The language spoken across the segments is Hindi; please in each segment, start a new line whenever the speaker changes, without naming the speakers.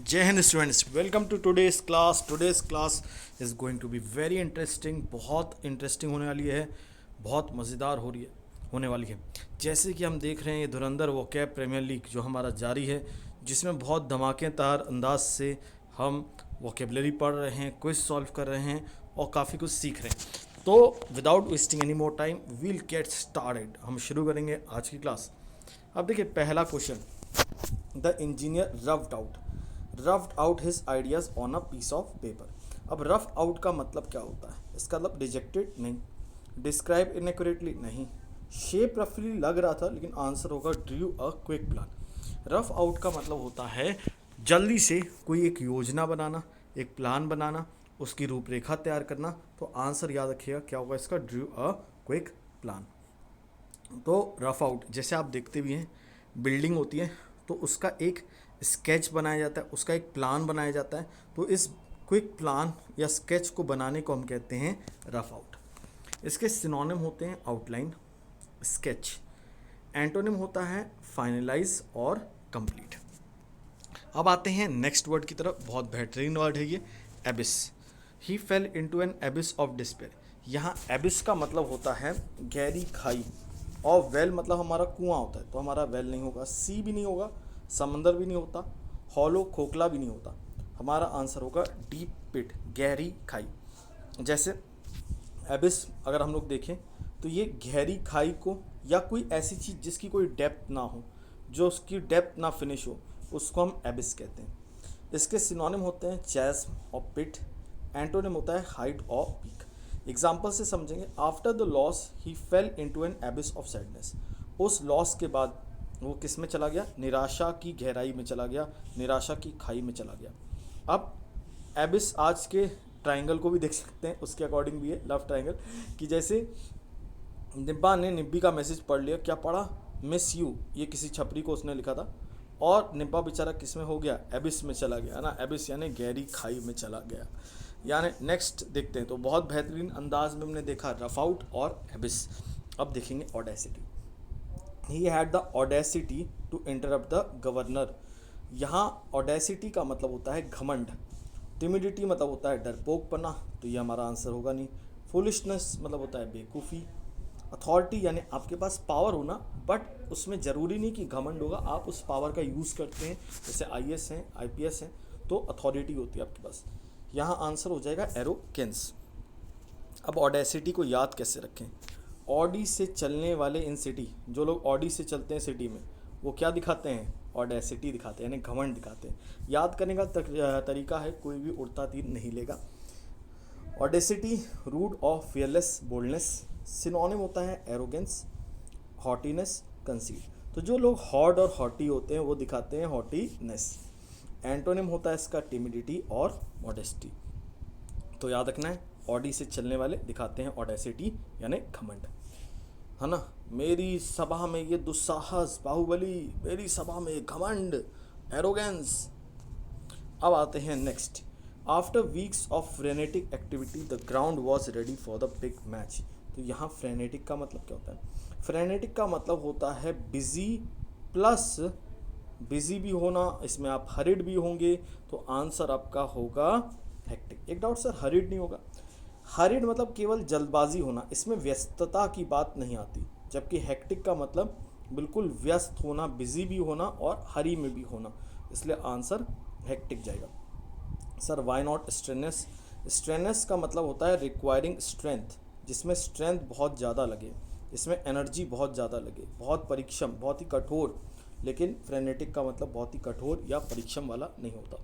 जय Hind students, welcome to today's class is going to be very interesting. बहुत इंटरेस्टिंग होने वाली है, बहुत मज़ेदार होने वाली है। जैसे कि हम देख रहे हैं, ये धुरंधर वोकैब प्रीमियर लीग जो हमारा जारी है, जिसमें बहुत धमाकेदार अंदाज से हम वोकेबलरी पढ़ रहे हैं, क्विज सॉल्व कर रहे हैं और काफ़ी कुछ सीख रहे हैं। तो without wasting any more time we'll get started. हम शुरू करेंगे आज की क्लास। अब देखिए, पहला question, the engineer roughed out his ideas on a piece of paper. अब रफ आउट का मतलब क्या होता है? इसका मतलब रिजेक्टेड नहीं, डिस्क्राइब इनएक्यूरेटली नहीं, शेप रफली लग रहा था, लेकिन आंसर होगा drew a quick plan. Rough out का मतलब होता है जल्दी से कोई एक योजना बनाना, एक प्लान बनाना, उसकी रूपरेखा तैयार करना। तो आंसर याद रखिएगा क्या होगा इसका, ड्रू अ क्विक प्लान। तो रफ आउट जैसे आप देखते भी हैं, बिल्डिंग होती है तो उसका एक स्केच बनाया जाता है, उसका एक प्लान बनाया जाता है। तो इस क्विक प्लान या स्केच को बनाने को हम कहते हैं रफ आउट। इसके सिनोनिम होते हैं आउटलाइन, स्केच। एंटोनिम होता है फाइनलाइज और कंप्लीट। अब आते हैं नेक्स्ट वर्ड की तरफ। बहुत बेहतरीन वर्ड है ये, एबिस। ही fail into an एबिस of despair. यहाँ एबिस का मतलब होता है गहरी खाई, और वेल मतलब हमारा कुआं होता है, तो हमारा वेल नहीं होगा, सी भी नहीं होगा, समंदर भी नहीं होता, हॉलो खोखला भी नहीं होता। हमारा आंसर होगा डीप पिट, गहरी खाई। जैसे एबिस अगर हम लोग देखें तो ये गहरी खाई को, या कोई ऐसी चीज़ जिसकी कोई डेप्थ ना हो, जो उसकी डेप्थ ना फिनिश हो, उसको हम एबिस कहते हैं। इसके सिनोनिम होते हैं चैस्म और पिट। एंटोनिम होता है हाइट और पीक। एग्जाम्पल से समझेंगे, after the loss he fail into an एबिस of sadness. उस लॉस के बाद वो किस में चला गया? निराशा की गहराई में चला गया, निराशा की खाई में चला गया। अब एबिस आज के ट्राइंगल को भी देख सकते हैं, उसके अकॉर्डिंग भी है लव ट्राइंगल। कि जैसे निब्बा ने निब्बी का मैसेज पढ़ लिया, क्या पढ़ा? मिस यू, ये किसी छपरी को उसने लिखा था, और निब्बा बेचारा किस में हो गया? एबिस में चला गया ना। एबिस यानी गहरी खाई में चला गया। यानी नेक्स्ट देखते हैं, तो बहुत बेहतरीन अंदाज में हमने देखा रफ आउट और एबिस। अब देखेंगे audacity. He had the audacity to interrupt the governor. यहाँ ऑडेसिटी का मतलब होता है घमंड, टिमिडिटी मतलब होता है डरपोकपना, तो ये हमारा आंसर होगा नहीं। फुलिशनेस मतलब होता है बेवकूफ़ी। अथॉरिटी यानी आपके पास पावर होना, बट उसमें ज़रूरी नहीं कि घमंड होगा, आप उस पावर का यूज़ करते हैं। जैसे आईएएस हैं, आईपीएस हैं, तो अथॉरिटी होती है आपके पास। यहाँ आंसर हो जाएगा एरोगेंस। अब ऑडेसिटी को याद कैसे रखें? ऑडी से चलने वाले इन सिटी, जो लोग ऑडी से चलते हैं सिटी में, वो क्या दिखाते हैं? ऑडेसिटी दिखाते हैं, यानी घमंड दिखाते हैं। याद करने का तरीका है, कोई भी उड़ता तीर नहीं लेगा। ऑडेसिटी रूड और फियरलेस, बोल्डनेस। सिनोनिम होता है एरोगेंस, हॉटीनेस, कंसीट। तो जो लोग हॉट और हॉटी होते हैं वो दिखाते हैं हॉटीनेस। एंटोनिम होता है इसका टिमिडिटी और मॉडेस्टी। तो याद रखना है, ऑडी से चलने वाले दिखाते हैं ऑडेसिटी यानी घमंड, है ना। मेरी सभा में ये दुस्साहस बाहुबली, मेरी सभा में घमंड, एरोगेंस। अब आते हैं next. After weeks of frenetic activity the ground was ready for the big match. तो यहाँ फ्रेनेटिक का मतलब क्या होता है? फ्रेनेटिक का मतलब होता है बिजी, प्लस बिजी भी होना, इसमें आप हरिड भी होंगे, तो आंसर आपका होगा हेक्टिक। एक डाउट सर, हरिड नहीं होगा? हरिड मतलब केवल जल्दबाजी होना, इसमें व्यस्तता की बात नहीं आती। जबकि हेक्टिक का मतलब बिल्कुल व्यस्त होना, बिजी भी होना और हरी में भी होना, इसलिए आंसर हेक्टिक जाएगा। Sir why not strenuous? Strenuous का मतलब होता है रिक्वायरिंग स्ट्रेंथ, जिसमें स्ट्रेंथ बहुत ज़्यादा लगे, इसमें एनर्जी बहुत ज़्यादा लगे, बहुत परिश्रम, बहुत ही कठोर। लेकिन फ्रेनेटिक का मतलब बहुत ही कठोर या परिश्रम वाला नहीं होता।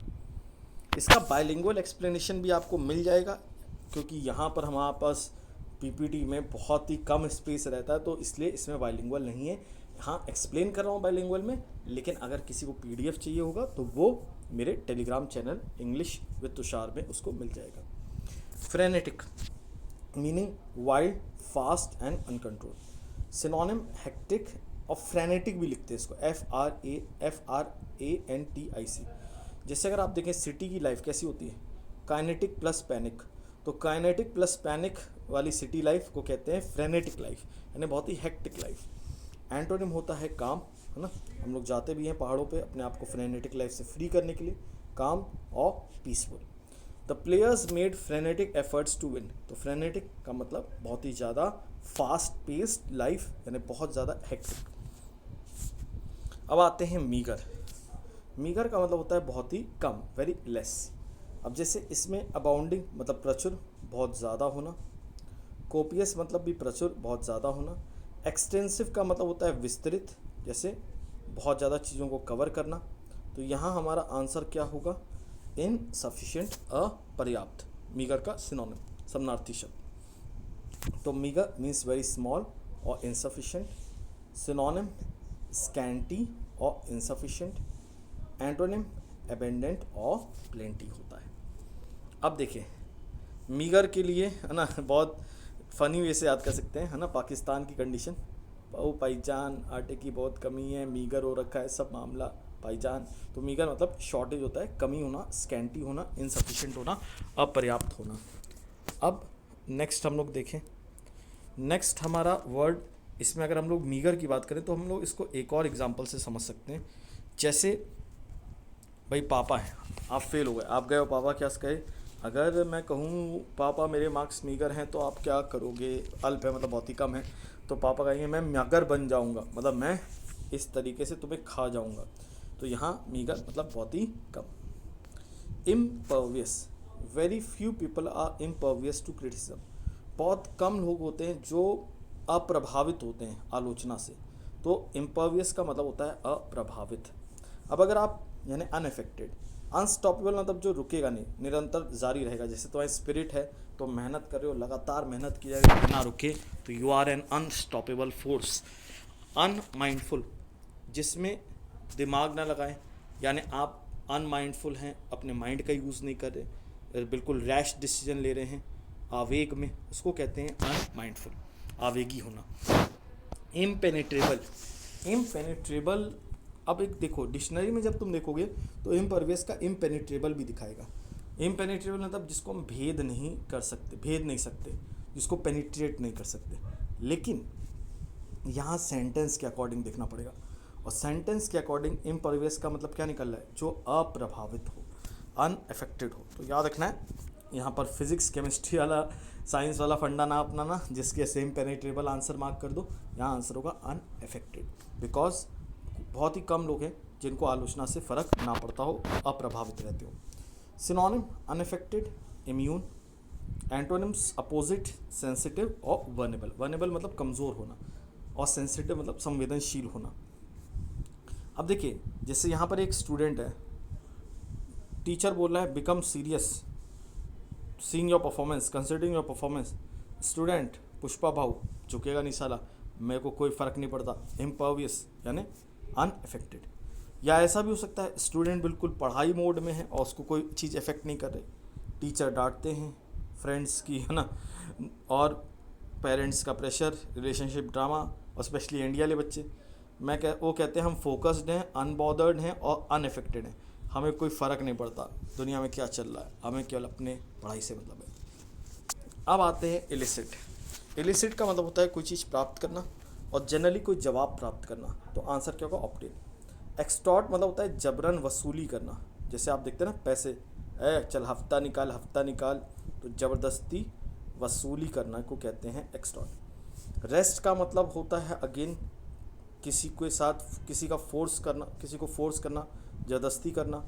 इसका बाइलिंगुअल एक्सप्लेनेशन भी आपको मिल जाएगा, क्योंकि यहाँ पर हमारे पास पीपीटी में बहुत ही कम स्पेस रहता है, तो इसलिए इसमें बाइलिंगुअल नहीं है। हाँ, एक्सप्लेन कर रहा हूँ बाइलिंगुअल में, लेकिन अगर किसी को पीडीएफ चाहिए होगा तो वो मेरे Telegram channel English with Tushar में उसको मिल जाएगा। Frenetic meaning wild, fast and uncontrol. Synonym hectic और फ्रेनेटिक भी लिखते हैं इसको, FRANTIC। जैसे अगर आप देखें सिटी की लाइफ कैसी होती है, काइनेटिक प्लस पैनिक, तो काइनेटिक प्लस पैनिक वाली सिटी लाइफ को कहते हैं फ्रेनेटिक लाइफ, यानी बहुत ही हेक्टिक लाइफ। एंटोनिम होता है काम, है ना। हम लोग जाते भी हैं पहाड़ों पे अपने आप को फ्रेनेटिक लाइफ से फ्री करने के लिए, काम और peaceful. The players made frenetic efforts to win. तो फ्रेनेटिक का मतलब बहुत ही ज़्यादा फास्ट पेस्ड लाइफ, यानी बहुत ज़्यादा हेक्टिक। अब आते हैं मीगर। मीगर का मतलब होता है बहुत ही कम, वेरी लेस। अब जैसे इसमें अबाउंडिंग मतलब प्रचुर, बहुत ज़्यादा होना। कोपियस मतलब भी प्रचुर, बहुत ज़्यादा होना। एक्सटेंसिव का मतलब होता है विस्तृत, जैसे बहुत ज़्यादा चीज़ों को कवर करना। तो यहाँ हमारा आंसर क्या होगा? इनसफिशिएंट, अपर्याप्त। मीगर का सिनोनिम, समानार्थी शब्द। तो मीगर मीन्स वेरी स्मॉल और इनसफिशिएंट। सिनोनिम स्कैंटी और इनसफिशिएंट। एंटोनिम एबेंडेंट और प्लेंटी होता है। अब देखिए मीगर के लिए है ना, बहुत फ़नी वे से याद कर सकते हैं, है ना, पाकिस्तान की कंडीशन। ओ भाईजान आटे की बहुत कमी है, मीगर हो रखा है सब मामला भाईजान। तो मीगर मतलब शॉर्टेज होता है, कमी होना, स्कैंटी होना, इनसफिशिएंट होना, अपर्याप्त होना। अब नेक्स्ट हम लोग देखें, नेक्स्ट हमारा वर्ड, इसमें अगर हम लोग मीगर की बात करें तो हम लोग इसको एक और एग्जांपल से समझ सकते हैं। जैसे भाई पापा हैं, आप फेल हो गए, आप गए हो पापा क्या कहे, अगर मैं कहूँ पापा मेरे मार्क्स मीगर हैं तो आप क्या करोगे? अल्प है मतलब बहुत ही कम है। तो पापा कहेंगे मैं मगर बन जाऊँगा, मतलब मैं इस तरीके से तुम्हें खा जाऊँगा। तो यहाँ मीगर मतलब बहुत ही कम। Impervious, very few people are impervious to criticism. बहुत कम लोग होते हैं जो अप्रभावित होते हैं आलोचना से। तो इम्पर्वियस का मतलब होता है अप्रभावित। अब अगर आप यानी अनएफेक्टेड, अनस्टॉपेबल मतलब जो रुकेगा नहीं, निरंतर जारी रहेगा। जैसे तुम्हारी स्पिरिट है तो मेहनत कर रहे हो, लगातार मेहनत की जाएगी बिना रुके, तो you are an unstoppable force. Unmindful, जिसमें दिमाग ना लगाएं, यानी आप अनमाइंडफुल हैं, अपने माइंड का यूज़ नहीं कर रहे, बिल्कुल रैश डिसीजन ले रहे हैं आवेग में, उसको कहते हैं अनमाइंडफुल, आवेगी होना। इम्पेनेट्रेबल, इम्पेनेट्रेबल, अब एक देखो डिक्शनरी में जब तुम देखोगे तो इम्परवियस का इम्पेनेट्रेबल भी दिखाएगा। इम्पेनेट्रेबल मतलब जिसको हम भेद नहीं कर सकते, भेद नहीं सकते, जिसको पेनिट्रेट नहीं कर सकते। लेकिन यहाँ सेंटेंस के अकॉर्डिंग देखना पड़ेगा, और सेंटेंस के अकॉर्डिंग इम्परवियस का मतलब क्या निकल रहा है? जो अप्रभावित हो, अनएफेक्टेड हो। तो याद रखना है यहाँ पर फिजिक्स केमिस्ट्री वाला साइंस वाला फंडा ना अपनाना जिसके सेम पेनिट्रेबल आंसर मार्क कर दो। यहाँ आंसर होगा अनएफेक्टेड, बिकॉज बहुत ही कम लोग हैं जिनको आलोचना से फ़र्क ना पड़ता हो, अप्रभावित रहते हो। Synonym unaffected, immune. Antonyms opposite, sensitive और वर्नेबल। वर्नेबल मतलब कमज़ोर होना, और सेंसिटिव मतलब संवेदनशील होना। अब देखिए जैसे यहाँ पर एक स्टूडेंट है, टीचर बोल रहा है become serious, seeing your performance, considering your performance. Student Pushpa भाव, झुकेगा नहीं साला, मेरे को कोई फ़र्क नहीं पड़ता। इम्पर्वियस यानी अनएफेक्टेड। या ऐसा भी हो सकता है स्टूडेंट बिल्कुल पढ़ाई मोड में है और उसको कोई चीज़ अफेक्ट नहीं कर रही, टीचर डांटते हैं, फ्रेंड्स की है ना, और पेरेंट्स का प्रेशर, रिलेशनशिप ड्रामा, और स्पेशली इंडिया वाले बच्चे, वो कहते हैं हम फोकस्ड हैं, अनबॉदर्ड हैं और अनएफेक्टेड हैं, हमें कोई फ़र्क नहीं पड़ता दुनिया में क्या चल रहा है, हमें केवल अपने पढ़ाई से मतलब है। अब आते हैं इलिसिट। इलिसिट का मतलब होता है कोई चीज़ प्राप्त करना, और जनरली कोई जवाब प्राप्त करना। तो आंसर क्या होगा? ऑप्टेन। एक्सटॉर्ट मतलब होता है जबरन वसूली करना। जैसे आप देखते हैं ना पैसे, चल हफ्ता निकाल हफ्ता निकाल, तो ज़बरदस्ती वसूली करना को कहते हैं एक्सटॉर्ट। रेस्ट का मतलब होता है अगेन किसी के साथ किसी का फोर्स करना, किसी को फोर्स करना, ज़बरदस्ती करना।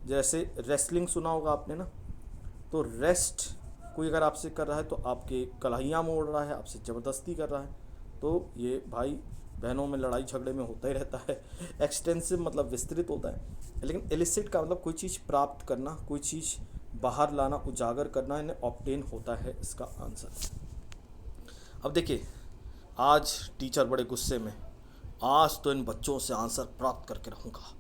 जैसे रेसलिंग सुना होगा आपने ना, तो रेस्ट कोई अगर आपसे कर रहा है तो आपके कलाइयाँ मोड़ रहा है, आपसे ज़बरदस्ती कर रहा है, तो ये भाई बहनों में लड़ाई झगड़े में होता ही रहता है। एक्सटेंसिव मतलब विस्तृत होता है, लेकिन एलिसिट का मतलब कोई चीज़ प्राप्त करना, कोई चीज़ बाहर लाना, उजागर करना, इन्हें ऑब्टेन होता है इसका आंसर। अब देखिए आज टीचर बड़े गुस्से में, आज तो इन बच्चों से आंसर प्राप्त करके रहूँगा,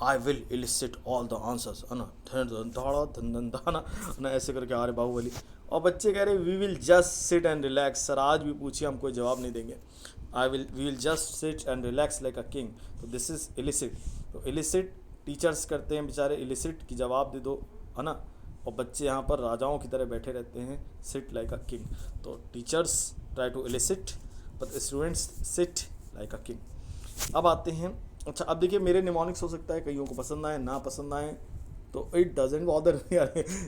I will illicit all the answers, है ना, धन धन धाड़ा धन धन धाना ना, ऐसे करके आ रहे बाहुबली। और बच्चे कह रहे we will just sit and relax, sir आज भी पूछिए हम कोई जवाब नहीं देंगे, we will just sit and relax like a king. तो दिस इज़ इलिसिट। तो इलिसिट टीचर्स करते हैं बेचारे, इलिसिट की जवाब दे दो, है ना, और बच्चे यहाँ पर राजाओं की तरह बैठे रहते हैं, सिट लाइक अ किंग। तो teachers try to elicit but students sit like a king. अब आते हैं, अच्छा अब देखिए मेरे निमोनिक्स हो सकता है कईयों को पसंद आए ना पसंद आए, तो it doesn't bother me,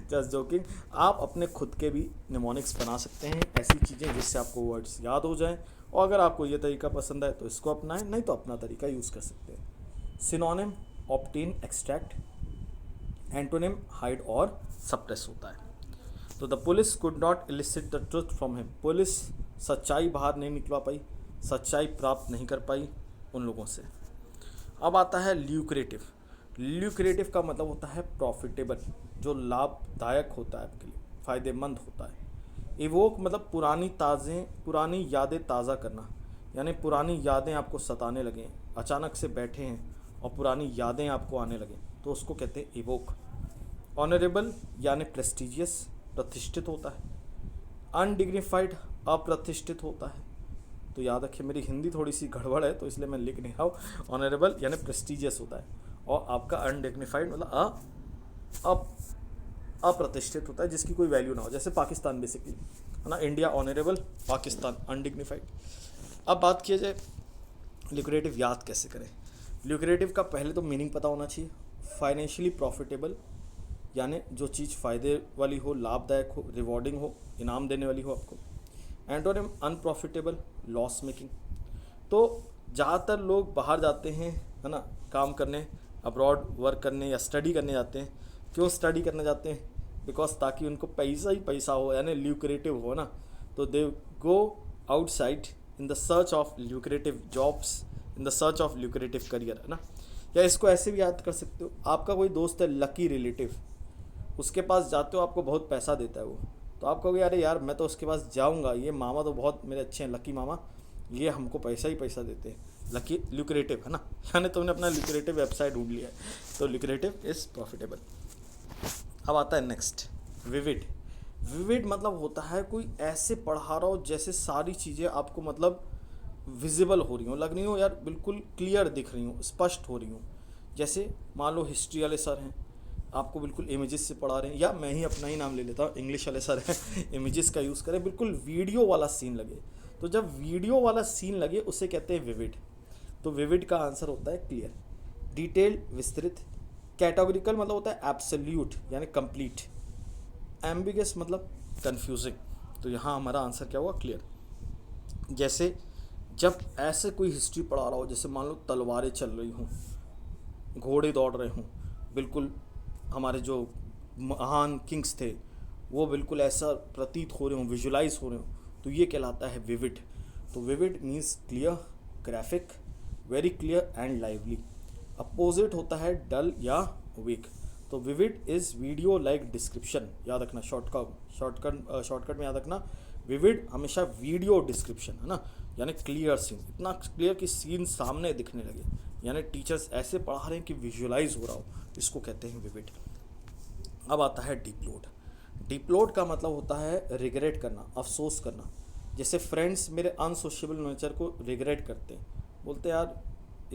just joking. आप अपने खुद के भी निमोनिक्स बना सकते हैं, ऐसी चीज़ें जिससे आपको वर्ड्स याद हो जाएं। और अगर आपको ये तरीका पसंद आए तो इसको अपनाएं, नहीं तो अपना तरीका यूज़ कर सकते हैं। Synonym obtain, extract, antonym hide और सप्रेस होता है। तो the police could not illicit the truth from him, police सच्चाई बाहर नहीं निकलवा पाई, सच्चाई प्राप्त नहीं कर पाई उन लोगों से। अब आता है ल्यूक्रेटिव। ल्यूक्रेटिव का मतलब होता है प्रॉफिटेबल, जो लाभदायक होता है आपके लिए, फ़ायदेमंद होता है। इवोक मतलब पुरानी यादें ताज़ा करना, यानी पुरानी यादें आपको सताने लगें, अचानक से बैठे हैं और पुरानी यादें आपको आने लगें, तो उसको कहते हैं इवोक। ऑनरेबल यानी प्रेस्टिजियस, प्रतिष्ठित होता है। अनडिग्निफाइड अप्रतिष्ठित होता है। तो याद रखिए, मेरी हिंदी थोड़ी सी गड़बड़ है तो इसलिए मैं लिख नहीं रहा हूँ। ऑनरेबल यानी प्रेस्टिजियस होता है, और आपका अनडिग्निफाइड मतलब अप्रतिष्ठित होता है, जिसकी कोई वैल्यू ना हो, जैसे पाकिस्तान बेसिकली है ना, इंडिया ऑनरेबल, पाकिस्तान अनडिग्निफाइड। अब बात किया जाए ल्यूक्रेटिव याद कैसे करें। ल्यूक्रेटिव का पहले तो मीनिंग पता होना चाहिए। फाइनेंशियली प्रॉफिटेबल यानी जो चीज़ फ़ायदे वाली हो, लाभदायक हो, रिवॉर्डिंग हो, इनाम देने वाली हो आपको। Antonym unprofitable, loss making. तो ज़्यादातर लोग बाहर जाते हैं है ना काम करने, अब्रॉड वर्क करने या स्टडी करने जाते हैं। क्यों स्टडी करने जाते हैं? बिकॉज ताकि उनको पैसा ही पैसा हो, यानी ल्यूक्रेटिव हो ना। तो they go outside in the search of lucrative jobs, in the search of lucrative career, है ना। या इसको ऐसे भी याद कर सकते हो, आपका कोई दोस्त है लकी रिलेटिव, उसके पास जाते हो, आपको बहुत पैसा देता है वो, तो आप कहोगे अरे यार मैं तो उसके पास जाऊंगा, ये मामा तो बहुत मेरे अच्छे हैं, लकी मामा, ये हमको पैसा ही पैसा देते हैं, लकी ल्यूक्रेटिव, है ना। यानी तुमने अपना ल्यूक्रेटिव वेबसाइट ढूंढ लिया है, तो ल्यूक्रेटिव इज़ प्रॉफिटेबल। अब आता है नेक्स्ट, विविड। विविड मतलब होता है कोई ऐसे पढ़ा रहा हो जैसे सारी चीज़ें आपको मतलब विजिबल हो रही हो, लग रही हो यार, बिल्कुल क्लियर दिख रही हो, स्पष्ट हो रही हो। जैसे मान लो हिस्ट्री वाले सर हैं, आपको बिल्कुल इमेजेस से पढ़ा रहे हैं, या मैं ही अपना ही नाम ले लेता हूँ, इंग्लिश वाले सर हैं, इमेजेस का यूज़ करें, बिल्कुल वीडियो वाला सीन लगे। तो जब वीडियो वाला सीन लगे उसे कहते हैं विविड। तो विविड का आंसर होता है क्लियर। डिटेल्ड, विस्तृत। कैटेगोरिकल मतलब होता है एब्सोल्यूट यानी कंप्लीट। एम्बिगस मतलब कंफ्यूजिंग। तो यहाँ हमारा आंसर क्या हुआ? क्लियर। जैसे जब ऐसे कोई हिस्ट्री पढ़ा रहा हो, जैसे मान लो तलवारें चल रही हों, घोड़े दौड़ रहे हों, बिल्कुल हमारे जो महान किंग्स थे वो बिल्कुल ऐसा प्रतीत हो रहे हों, विजुलाइज हो रहे हों, तो ये कहलाता है विविड। तो vivid means clear, graphic, very clear and lively. Opposite होता है डल या वीक। तो vivid is video like description, याद रखना, शॉर्टकट में याद रखना, विविड हमेशा वीडियो डिस्क्रिप्शन, है ना, यानी क्लियर सीन, इतना क्लियर कि सीन सामने दिखने लगे, यानी टीचर्स ऐसे पढ़ा रहे हैं कि विजुलाइज हो रहा हो, इसको कहते हैं विविड। अब आता है डीप लोड। डीप लोड का मतलब होता है रिग्रेट करना, अफसोस करना। जैसे फ्रेंड्स मेरे अनसोशेबल नेचर को रिग्रेट करते हैं, बोलते हैं यार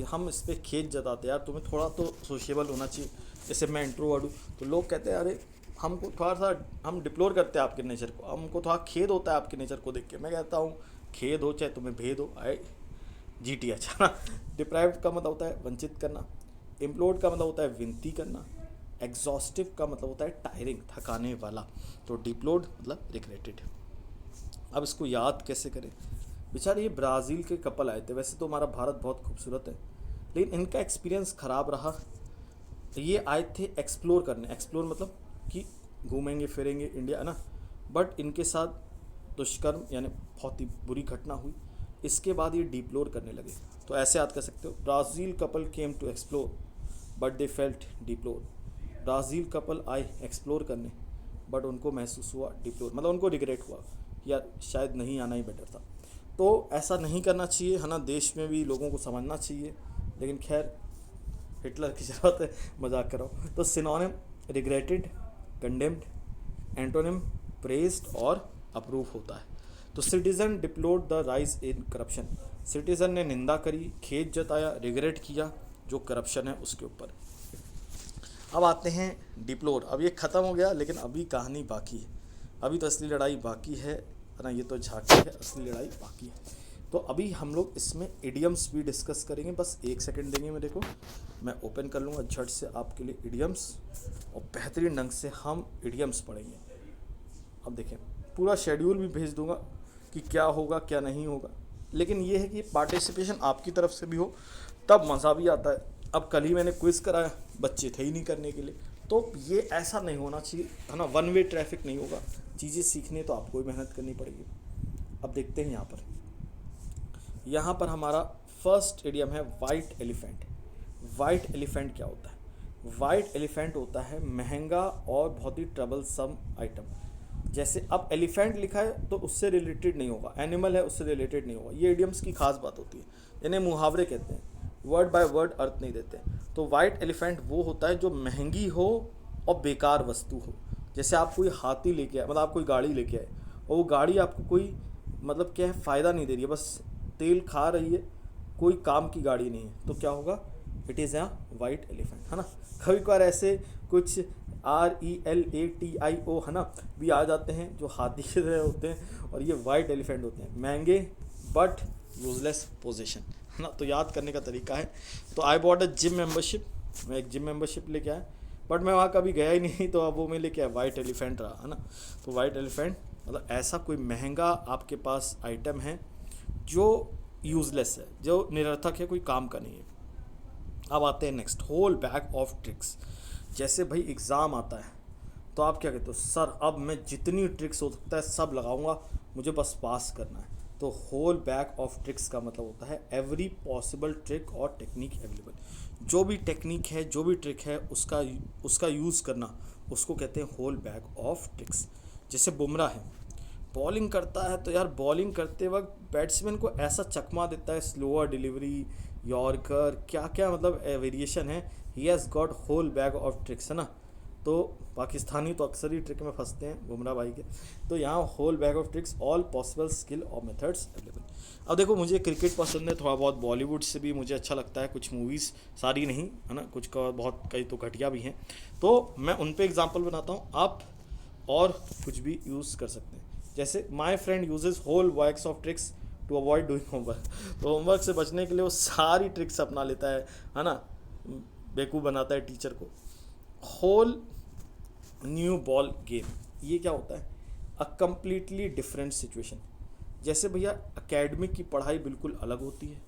हम इस पर खेद जताते हैं, यार तुम्हें थोड़ा तो सोशेबल होना चाहिए। जैसे मैं इंट्रोवर्ट हूँ तो लोग कहते हैं अरे हमको थोड़ा सा, हम डिप्लोर करते हैं आपके नेचर को, हमको थोड़ा खेद होता है आपके नेचर को देख के। मैं कहता हूँ खेद हो चाहे तुम्हें भेद हो, आए जीटी अच्छा ना। डिप्राइव्ड का मतलब होता है वंचित करना। इम्प्लोड का मतलब होता है विनती करना। एग्जॉस्टिव का मतलब होता है टायरिंग, थकाने वाला। तो डिप्लोड मतलब रिग्रेटेड। अब इसको याद कैसे करें? बेचारे ये ब्राज़ील के कपल आए थे, वैसे तो हमारा भारत बहुत खूबसूरत है, लेकिन इनका एक्सपीरियंस ख़राब रहा। ये आए थे एक्सप्लोर करने, एक्सप्लोर मतलब कि घूमेंगे फिरेंगे इंडिया, है ना, बट इनके साथ दुष्कर्म यानी बहुत ही बुरी घटना हुई। इसके बाद ये डिप्लोर करने लगे। तो ऐसे याद कर सकते हो, Brazil couple came to explore but they felt deplore. Brazil couple आए एक्सप्लोर करने बट उनको महसूस हुआ डिप्लोर, मतलब उनको रिग्रेट हुआ, यार शायद नहीं आना ही बेटर था। तो ऐसा नहीं करना चाहिए, है ना, देश में भी लोगों को समझना चाहिए, लेकिन खैर हिटलर की ज़रूरत है, मजाक करो। तो synonym regretted, condemned, antonym praised और अप्रूव होता है। तो citizen deplored the rise in corruption, citizen ने निंदा करी, खेद जताया, रिग्रेट किया जो करप्शन है उसके ऊपर। अब आते हैं डिप्लोर। अब ये ख़त्म हो गया, लेकिन अभी कहानी बाकी है, अभी तो असली लड़ाई बाकी है ना, ये तो झांकी है, असली लड़ाई बाकी है। तो अभी हम लोग इसमें इडियम्स भी डिस्कस करेंगे। बस 1 सेकंड देंगे मेरे को, मैं ओपन कर लूँगा झट से आपके लिए इडियम्स, और बेहतरीन ढंग से हम इडियम्स पढ़ेंगे। अब देखें, पूरा शेड्यूल भी भेज दूंगा कि क्या होगा क्या नहीं होगा, लेकिन ये है कि पार्टिसिपेशन आपकी तरफ से भी हो तब मज़ा भी आता है। अब कल ही मैंने क्विज़ कराया, बच्चे थे ही नहीं करने के लिए, तो ये ऐसा नहीं होना चाहिए, है ना। वन वे ट्रैफिक नहीं होगा, चीज़ें सीखने तो आपको ही मेहनत करनी पड़ेगी। अब देखते हैं यहाँ पर हमारा फर्स्ट इडियम है वाइट एलिफेंट। वाइट एलिफेंट क्या होता है? वाइट एलिफेंट होता है महंगा और बहुत ही ट्रबलसम आइटम। जैसे अब एलिफेंट लिखा है तो उससे रिलेटेड नहीं होगा, एनिमल है उससे रिलेटेड नहीं होगा। ये इडियम्स की खास बात होती है, इन्हें मुहावरे कहते हैं, वर्ड बाय वर्ड अर्थ नहीं देते। तो वाइट एलिफेंट वो होता है जो महंगी हो और बेकार वस्तु हो। जैसे आप कोई हाथी लेके आए, मतलब आप कोई गाड़ी लेके आए और वो गाड़ी आपको कोई मतलब क्या है, फ़ायदा नहीं दे रही है, बस तेल खा रही है, कोई काम की गाड़ी नहीं है, तो क्या होगा? It is a white elephant, है ना। कभी कभार ऐसे कुछ RELATIO, है ना, भी आ जाते हैं जो हाथी की तरह होते हैं, और ये वाइट एलिफेंट होते हैं, महंगे बट यूजलेस पोजीशन, है ना। तो याद करने का तरीका है। तो I bought a gym membership, मैं एक जिम मेंबरशिप लेके आया, बट मैं वहाँ कभी गया ही नहीं, तो अब वो मैं लेके आया, वाइट एलिफेंट रहा, है ना। तो वाइट एलिफेंट मतलब ऐसा कोई महंगा आपके पास आइटम है जो यूजलेस है, जो निरर्थक है, कोई काम का नहीं है। अब आते हैं next, whole bag of tricks. जैसे भाई एग्ज़ाम आता है तो आप क्या कहते हो? सर अब मैं जितनी ट्रिक्स हो सकता है सब लगाऊंगा, मुझे बस पास करना है। तो होल बैग ऑफ ट्रिक्स का मतलब होता है एवरी पॉसिबल ट्रिक और टेक्निक अवेलेबल। जो भी टेक्निक है, जो भी ट्रिक है, उसका यूज़ करना, उसको कहते हैं होल बैग ऑफ ट्रिक्स। जैसे बुमराह है, बॉलिंग करता है तो यार बॉलिंग करते वक्त बैट्समैन को ऐसा चकमा देता है, स्लोअर डिलीवरी, यॉर्कर, क्या क्या मतलब वेरिएशन है। He has got whole bag of tricks, है ना। तो पाकिस्तानी तो अक्सर ही ट्रिक में फंसते हैं बुमराह भाई के। तो यहाँ whole bag of tricks, all possible skill और मेथड्स अवेलेबल। अब देखो, मुझे क्रिकेट पसंद है, थोड़ा बहुत बॉलीवुड से भी मुझे अच्छा लगता है, कुछ मूवीज़, सारी नहीं, है ना, कुछ का बहुत, कई तो घटिया भी हैं, तो मैं उन पे एग्जांपल बनाता हूँ, आप और कुछ भी यूज़ कर सकते हैं। जैसे my friend uses whole bags of tricks to avoid doing homework. तो होमवर्क से बचने के लिए वो सारी ट्रिक्स अपना लेता है ना, बेवकूफ़ बनाता है टीचर को। होल न्यू बॉल गेम, ये क्या होता है? A completely different situation. जैसे भैया एकेडमिक की पढ़ाई बिल्कुल अलग होती है,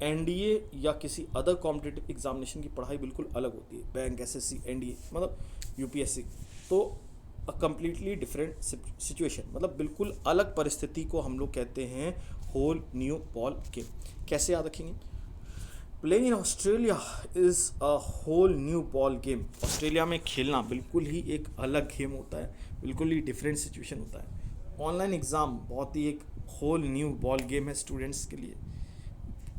NDA या किसी अदर कॉम्पिटिटिव एग्जामिनेशन की पढ़ाई बिल्कुल अलग होती है, बैंक, SSC, NDA मतलब UPSC। तो अ कम्प्लीटली डिफरेंट सिचुएशन मतलब बिल्कुल अलग परिस्थिति को हम लोग कहते हैं होल न्यू बॉल गेम। कैसे याद रखेंगे? Playing in Australia is a whole new ball game. Australia में खेलना बिल्कुल ही एक अलग गेम होता है, बिल्कुल ही डिफरेंट सिचुएशन होता है। ऑनलाइन एग्ज़ाम बहुत ही एक होल न्यू बॉल गेम है स्टूडेंट्स के लिए।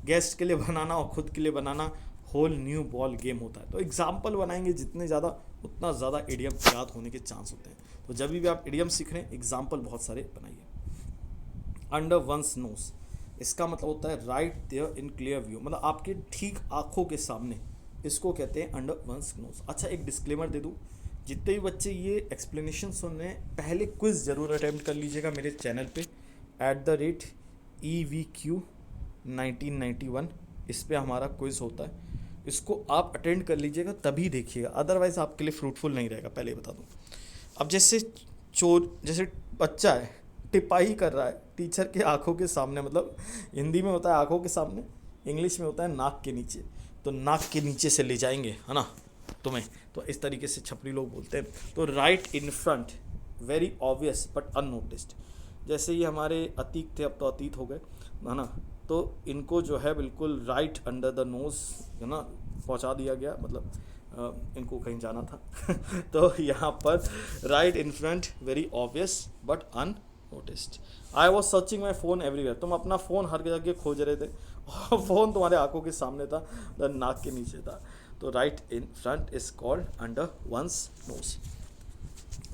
गेस्ट के लिए बनाना और ख़ुद के लिए बनाना होल न्यू बॉल गेम होता है। तो एग्जाम्पल बनाएंगे जितने ज़्यादा, उतना ज़्यादा इडियम याद होने के चांस होते हैं। तो जब भी आप इडियम सीख रहे हैं, एग्जाम्पल बहुत सारे बनाइए। अंडर वंस नोज, इसका मतलब होता है right there in clear view, मतलब आपके ठीक आँखों के सामने, इसको कहते हैं अंडर वंस नोज। अच्छा, एक डिस्क्लेमर दे दूँ, जितने भी बच्चे ये एक्सप्लेनेशन सुन रहे हैं, पहले क्विज़ ज़रूर अटैम्प्ट कर लीजिएगा मेरे चैनल पे @EVQ 1991, इस पर हमारा क्विज़ होता है, इसको आप अटेंड कर लीजिएगा तभी देखिएगा, अदरवाइज़ आपके लिए फ्रूटफुल नहीं रहेगा, पहले बता दूँ। अब जैसे जैसे बच्चा है, टिपाई कर रहा है टीचर के आंखों के सामने, मतलब हिंदी में होता है आंखों के सामने, इंग्लिश में होता है नाक के नीचे। तो नाक के नीचे से ले जाएंगे, है ना, तुम्हें, तो इस तरीके से छपरी लोग बोलते हैं। तो right in front, very obvious but unnoticed. जैसे ये हमारे अतीक थे, अब तो अतीत हो गए, है ना, तो इनको जो है बिल्कुल राइट अंडर द नोज़, है ना, पहुंचा दिया गया, मतलब इनको कहीं जाना था तो यहाँ पर right in front, very obvious but unnoticed. I was searching my phone everywhere, तुम अपना फ़ोन हर जगह खोज रहे थे और फ़ोन तुम्हारे आंखों के सामने था, नाक के नीचे था। तो right in front is called under once knows.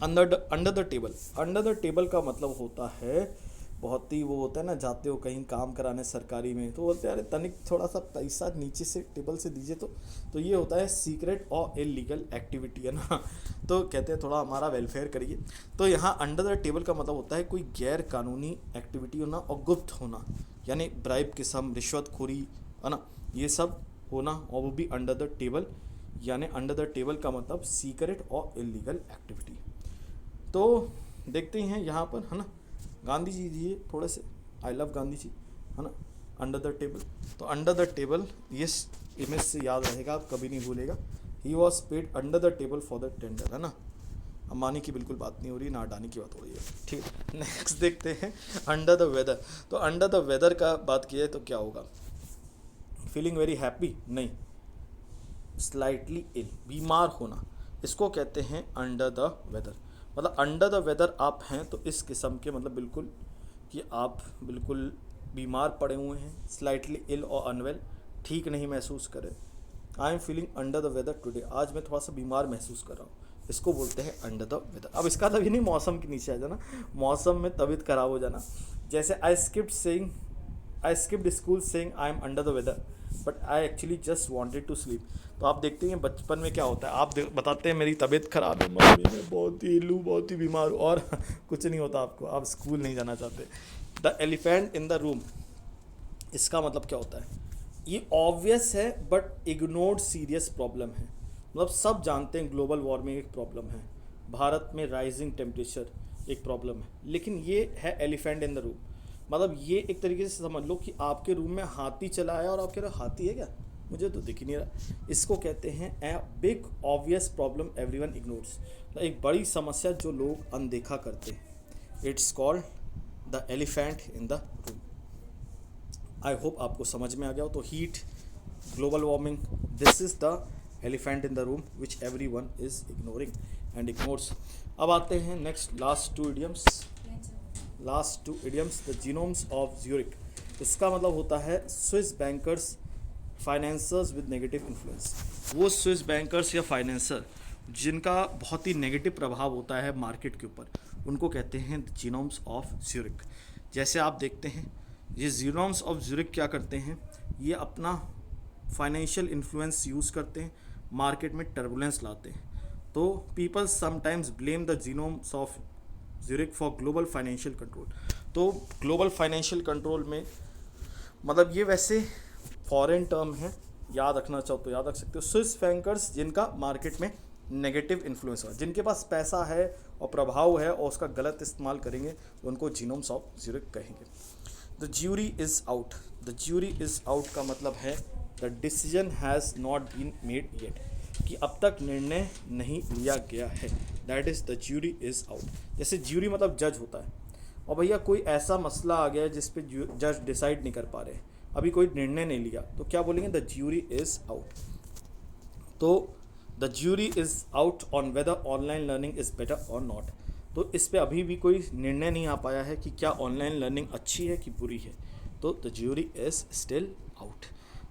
Under the table, under the table का मतलब होता है, बहुत ही वो होता है ना, जाते हो कहीं काम कराने सरकारी में, तो बोलते हैं अरे तनिक थोड़ा सा पैसा नीचे से टेबल से दीजिए, तो ये होता है सीक्रेट और इलीगल एक्टिविटी, है ना, तो कहते हैं थोड़ा हमारा वेलफेयर करिए। तो यहाँ अंडर द टेबल का मतलब होता है कोई गैर कानूनी एक्टिविटी होना और गुप्त होना, यानी ब्राइब किस्म, रिश्वतखोरी, है ना, ये सब होना, और वो भी अंडर द टेबल, यानी अंडर द टेबल का मतलब सीक्रेट और इलीगल एक्टिविटी। तो देखते हैं यहाँ पर, है ना, गांधी जी दिए थोड़े से, आई लव गांधी जी, है ना, अंडर द टेबल। तो अंडर द टेबल, ये इमेज से याद रहेगा, आप कभी नहीं भूलेगा। He was paid under the table for the tender, है ना। अंबानी की बिल्कुल बात नहीं हो रही, ना अडानी की बात हो रही है, ठीक। नेक्स्ट देखते हैं अंडर द वेदर। तो अंडर द वेदर का बात किया तो क्या होगा, फीलिंग वेरी हैप्पी, नहीं, स्लाइटली इल, बीमार होना, इसको कहते हैं अंडर द वेदर। मतलब अंडर द वेदर आप हैं तो इस किस्म के, मतलब बिल्कुल कि आप बिल्कुल बीमार पड़े हुए हैं, स्लाइटली इल और अनवेल, ठीक नहीं महसूस करें। I am feeling under the weather today, आज मैं थोड़ा सा बीमार महसूस कर रहा हूँ, इसको बोलते हैं अंडर द वेदर। अब इसका तभी नहीं मौसम के नीचे आ जाना, मौसम में तबीयत खराब हो जाना। जैसे I skipped school saying I am under the weather but I actually just wanted to sleep. तो आप देखते हैं बचपन में क्या होता है, आप बताते हैं मेरी तबीयत खराब है, मम्मी मैं बहुत ही लू, बहुत ही बीमार हूँ, और कुछ नहीं होता आपको, आप स्कूल नहीं जाना चाहते। The elephant in the room, इसका मतलब क्या होता है, ये ऑब्वियस है बट इग्नोर्ड सीरियस प्रॉब्लम है। मतलब सब जानते हैं ग्लोबल वार्मिंग एक प्रॉब्लम है, भारत में राइजिंग टेम्परेचर एक प्रॉब्लम है, लेकिन ये है एलिफेंट इन द रूम। मतलब ये एक तरीके से समझ लो कि आपके रूम में हाथी चला आया और आप कह रहे हो हाथी है क्या, मुझे तो दिख ही नहीं रहा। इसको कहते हैं a big obvious problem everyone ignores, एक बड़ी समस्या जो लोग अनदेखा करते हैं। It's called the elephant in the room. I hope आपको समझ में आ गया हो। तो heat, global warming, this is the elephant in the room which every one is ignoring and ignores. अब आते हैं next last two idioms, the gnomes of Zurich. इसका मतलब होता है Swiss bankers financiers with negative influence. वो स्विस बैंकर्स या फाइनेंसर जिनका बहुत ही नेगेटिव प्रभाव होता है मार्केट के ऊपर, उनको कहते हैं द जीनोम्स ऑफ ज्यूरिक। जैसे आप देखते हैं ये जीनोम्स ऑफ ज्यूरिक क्या करते हैं, ये अपना फाइनेंशियल इन्फ्लुएंस यूज़ करते हैं, मार्केट में टर्बुलेंस लाते हैं। तो people sometimes blame the gnomes of Zurich for global financial control. तो ग्लोबल फाइनेंशियल कंट्रोल में मतलब ये वैसे फॉरेन टर्म है, याद रखना चाहो तो याद रख सकते हो। स्विस बैंकर्स जिनका मार्केट में नेगेटिव इन्फ्लुएंस हो, जिनके पास पैसा है और प्रभाव है और उसका गलत इस्तेमाल करेंगे, तो उनको जीनोम्स ऑफ ज्यूरिक कहेंगे। The jury is out. The jury is out का मतलब है the decision has not been made yet, कि अब तक निर्णय नहीं लिया गया है। That is the jury is out. जैसे ज्यूरी मतलब जज होता है, और भैया कोई ऐसा मसला आ गया है जिस पे जज डिसाइड नहीं कर पा रहे, अभी कोई निर्णय नहीं लिया, तो क्या बोलेंगे, द ज्यूरी इज़ आउट। तो the jury is out on whether online learning is better और नॉट। तो इस पे अभी भी कोई निर्णय नहीं आ पाया है कि क्या ऑनलाइन लर्निंग अच्छी है कि बुरी है। तो the jury is still out.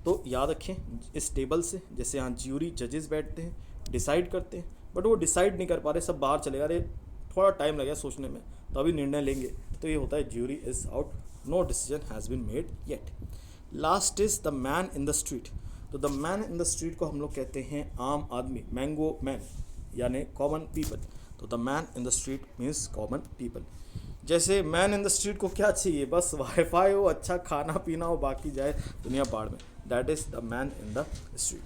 तो याद रखें इस टेबल से, जैसे यहाँ ज्यूरी जजेस बैठते हैं, डिसाइड करते हैं, बट वो डिसाइड नहीं कर पा रहे, सब बाहर चले गए, अरे थोड़ा टाइम लगेगा सोचने में, तो अभी निर्णय लेंगे। तो ये होता है jury is out, no decision has been made yet. Last is the man in the street. तो the man in the street को हम लोग कहते हैं आम आदमी, मैंगो मैन, यानी कॉमन पीपल। तो the man in the street means common people. जैसे मैन इन द स्ट्रीट को क्या चाहिए, बस वाईफाई हो, अच्छा खाना पीना हो, बाकी जाए दुनिया बाढ़ में। That is the man in the street.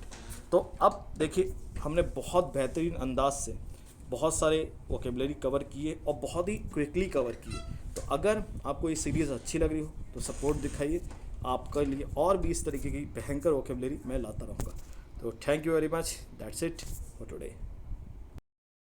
तो अब देखिए हमने बहुत बेहतरीन अंदाज से बहुत सारे वोकेबलरी कवर किए और बहुत ही क्विकली कवर किए। तो अगर आपको ये सीरीज़ अच्छी लग रही हो तो सपोर्ट दिखाइए, आपके लिए और भी इस तरीके की भयंकर वोकेबलरी मैं लाता रहूँगा। तो thank you very much, that's it for today.